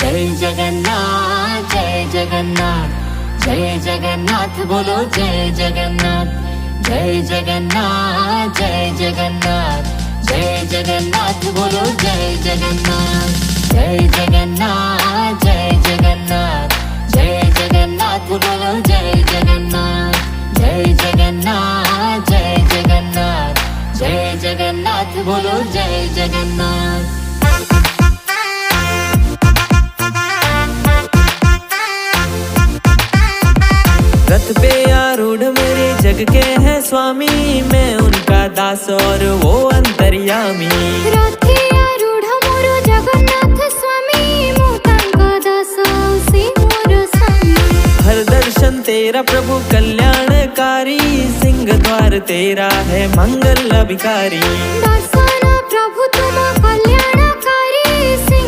जय जगन्नाथ जय जगन्नाथ जय जगन्नाथ बोलो जय जगन्नाथ जय जगन्नाथ जय जगन्नाथ जय जगन्नाथ बोलो जय जगन्नाथ जय जगन्नाथ जय जगन्नाथ जय जगन्नाथ बोलो जय जगन्नाथ जय जगन्नाथ जय जगन्नाथ जय जगन्नाथ बोलो जय जगन्नाथ। रथ पे आरूढ़ मेरे जग के हैं स्वामी, मैं उनका दास और वो अंतर्यामी। रथे आरूढ़ मोरो जगन्नाथ स्वामी, मो तांका दास से मोर स्वामी। हर दर्शन तेरा प्रभु कल्याणकारी, सिंह द्वार तेरा है मंगल अभिकारी। दासा